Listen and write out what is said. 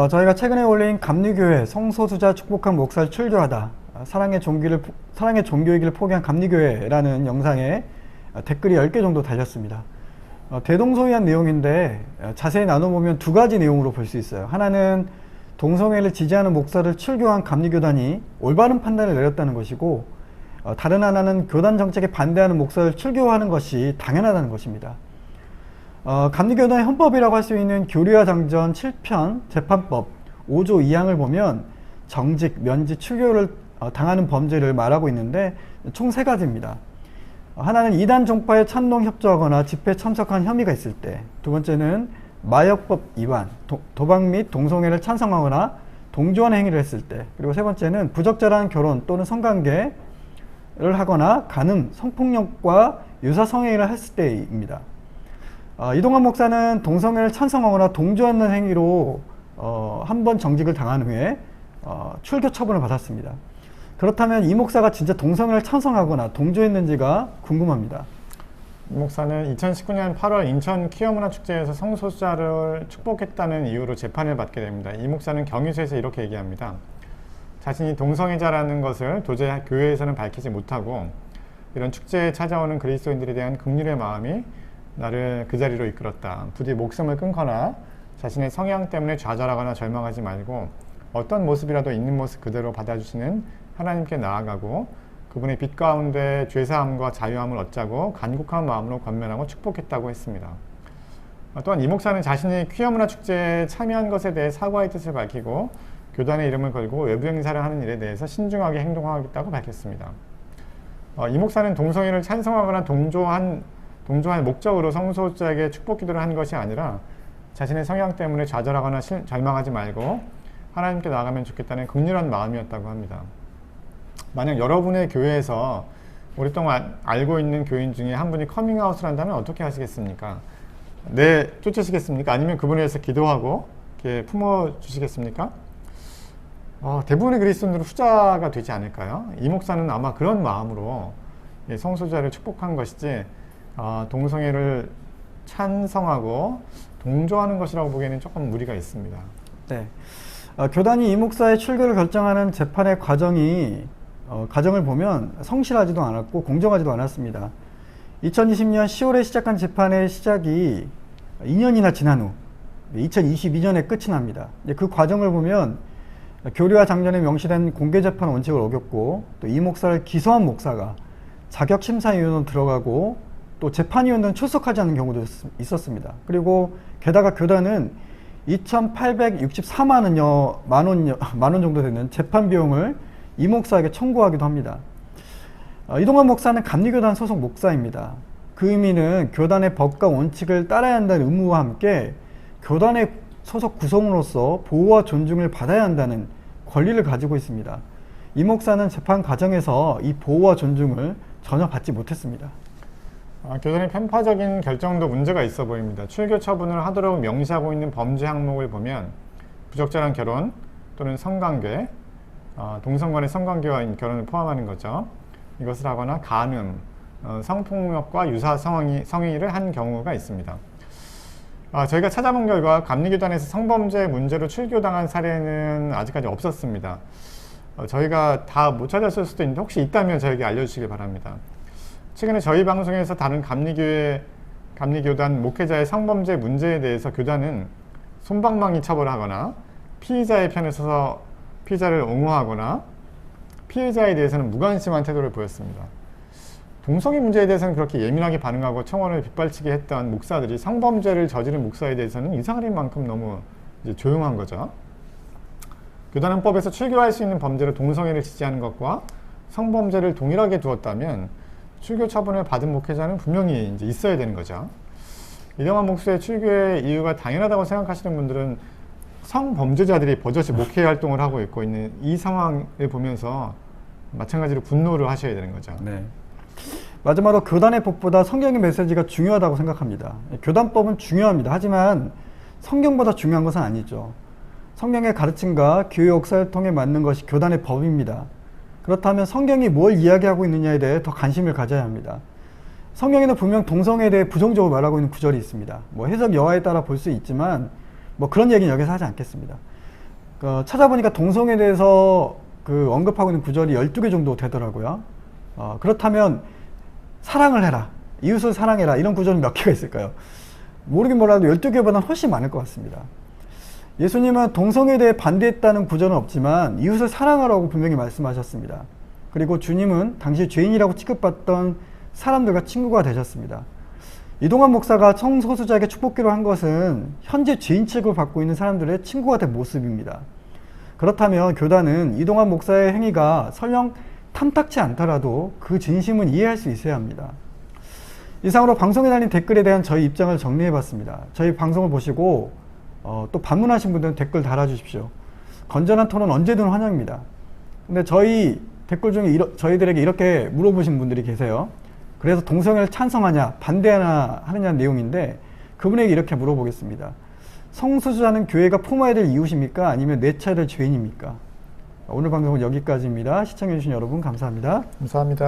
저희가 최근에 올린 감리교회 성소수자 축복한 목사를 출교하다 사랑의 종교이기를 포기한 감리교회라는 영상에 댓글이 10개 정도 달렸습니다. 대동소이한 내용인데 자세히 나눠보면 두 가지 내용으로 볼 수 있어요. 하나는 동성애를 지지하는 목사를 출교한 감리교단이 올바른 판단을 내렸다는 것이고, 다른 하나는 교단 정책에 반대하는 목사를 출교하는 것이 당연하다는 것입니다. 감리교단의 헌법이라고 할 수 있는 교리와 장전 7편 재판법 5조 2항을 보면 정직, 면직, 출교를 당하는 범죄를 말하고 있는데 총 3가지입니다. 하나는 이단 종파에 찬동 협조하거나 집회에 참석한 혐의가 있을 때, 두 번째는 마역법 위반, 도박 및 동성애를 찬성하거나 동조하는 행위를 했을 때, 그리고 세 번째는 부적절한 결혼 또는 성관계를 하거나 간음, 성폭력과 유사 성행위를 했을 때입니다. 이동환 목사는 동성애를 찬성하거나 동조하는 행위로 한 번 정직을 당한 후에 출교 처분을 받았습니다. 그렇다면 이 목사가 진짜 동성애를 찬성하거나 동조했는지가 궁금합니다. 이 목사는 2019년 8월 인천 퀴어문화축제에서 성소수자를 축복했다는 이유로 재판을 받게 됩니다. 이 목사는 경위서에서 이렇게 얘기합니다. 자신이 동성애자라는 것을 도저히 교회에서는 밝히지 못하고 이런 축제에 찾아오는 그리스도인들에 대한 긍휼의 마음이 나를 그 자리로 이끌었다. 부디 목숨을 끊거나 자신의 성향 때문에 좌절하거나 절망하지 말고 어떤 모습이라도 있는 모습 그대로 받아주시는 하나님께 나아가고 그분의 빛 가운데 죄사함과 자유함을 얻자고 간곡한 마음으로 권면하고 축복했다고 했습니다. 또한 이 목사는 자신이 퀴어문화축제에 참여한 것에 대해 사과의 뜻을 밝히고 교단의 이름을 걸고 외부 행사를 하는 일에 대해서 신중하게 행동하겠다고 밝혔습니다. 이 목사는 동성애를 찬성하거나 동조할 목적으로 성소수자에게 축복 기도를 한 것이 아니라 자신의 성향 때문에 좌절하거나 절망하지 말고 하나님께 나아가면 좋겠다는 극렬한 마음이었다고 합니다. 만약 여러분의 교회에서 오랫동안 알고 있는 교인 중에 한 분이 커밍아웃을 한다면 어떻게 하시겠습니까? 네, 쫓으시겠습니까? 아니면 그분에 대해서 기도하고 이렇게 품어주시겠습니까? 대부분의 그리스도인들은 후자가 되지 않을까요? 이 목사는 아마 그런 마음으로 성소수자를 축복한 것이지 동성애를 찬성하고 동조하는 것이라고 보기에는 조금 무리가 있습니다. 네, 교단이 이 목사의 출교를 결정하는 재판의 과정을 보면 성실하지도 않았고 공정하지도 않았습니다. 2020년 10월에 시작한 재판의 시작이 2년이나 지난 후 2022년에 끝이 납니다. 그 과정을 보면 교리와 장전에 명시된 공개재판 원칙을 어겼고, 또 이 목사를 기소한 목사가 자격심사위원으로 들어가고 또 재판위원들은 출석하지 않는 경우도 있었습니다. 그리고 게다가 교단은 2,864만 원 정도 되는 재판 비용을 이 목사에게 청구하기도 합니다. 이동환 목사는 감리교단 소속 목사입니다. 그 의미는 교단의 법과 원칙을 따라야 한다는 의무와 함께 교단의 소속 구성으로서 보호와 존중을 받아야 한다는 권리를 가지고 있습니다. 이 목사는 재판 과정에서 이 보호와 존중을 전혀 받지 못했습니다. 교단의 편파적인 결정도 문제가 있어 보입니다. 출교 처분을 하도록 명시하고 있는 범죄 항목을 보면 부적절한 결혼 또는 성관계, 동성 간의 성관계와 결혼을 포함하는 거죠. 이것을 하거나 간음, 성폭력과 유사 성행위를 한 경우가 있습니다. 저희가 찾아본 결과 감리교단에서 성범죄 문제로 출교당한 사례는 아직까지 없었습니다. 저희가 다 못 찾았을 수도 있는데 혹시 있다면 저에게 알려주시기 바랍니다. 최근에 저희 방송에서 다른 감리교단 목회자의 성범죄 문제에 대해서 교단은 솜방망이 처벌하거나 피의자의 편에 서서 피의자를 옹호하거나 피해자에 대해서는 무관심한 태도를 보였습니다. 동성애 문제에 대해서는 그렇게 예민하게 반응하고 청원을 빗발치게 했던 목사들이 성범죄를 저지른 목사에 대해서는 이상할 만큼 너무 조용한 거죠. 교단헌법에서 출교할 수 있는 범죄로 동성애를 지지하는 것과 성범죄를 동일하게 두었다면 출교 처분을 받은 목회자는 분명히 있어야 되는 거죠. 이동환 목사의 출교의 이유가 당연하다고 생각하시는 분들은 성범죄자들이 버젓이 목회 활동을 하고 있는 이 상황을 보면서 마찬가지로 분노를 하셔야 되는 거죠. 네. 마지막으로 교단의 법보다 성경의 메시지가 중요하다고 생각합니다. 교단법은 중요합니다. 하지만 성경보다 중요한 것은 아니죠. 성경의 가르침과 교회 역사를 통해 맞는 것이 교단의 법입니다. 그렇다면 성경이 뭘 이야기하고 있느냐에 대해 더 관심을 가져야 합니다. 성경에는 분명 동성애에 대해 부정적으로 말하고 있는 구절이 있습니다. 해석 여하에 따라 볼 수 있지만 그런 얘기는 여기서 하지 않겠습니다. 찾아보니까 동성애에 대해서 언급하고 있는 구절이 12개 정도 되더라고요. 그렇다면 사랑을 해라, 이웃을 사랑해라, 이런 구절은 몇 개가 있을까요? 모르긴 몰라도 12개보다는 훨씬 많을 것 같습니다. 예수님은 동성애에 대해 반대했다는 구절은 없지만 이웃을 사랑하라고 분명히 말씀하셨습니다. 그리고 주님은 당시 죄인이라고 취급받던 사람들과 친구가 되셨습니다. 이동환 목사가 성소수자에게 축복기로 한 것은 현재 죄인 취급을 받고 있는 사람들의 친구가 된 모습입니다. 그렇다면 교단은 이동환 목사의 행위가 설령 탐탁치 않더라도 그 진심은 이해할 수 있어야 합니다. 이상으로 방송에 달린 댓글에 대한 저희 입장을 정리해봤습니다. 저희 방송을 보시고 또 반문하신 분들은 댓글 달아주십시오. 건전한 토론 언제든 환영입니다. 근데 저희 댓글 중에 저희들에게 이렇게 물어보신 분들이 계세요. 그래서 동성애를 찬성하냐 반대하느냐는 내용인데 그분에게 이렇게 물어보겠습니다. 성소수자는 교회가 품어야 될 이웃입니까? 아니면 내쳐야 될 죄인입니까? 오늘 방송은 여기까지입니다. 시청해주신 여러분 감사합니다. 감사합니다.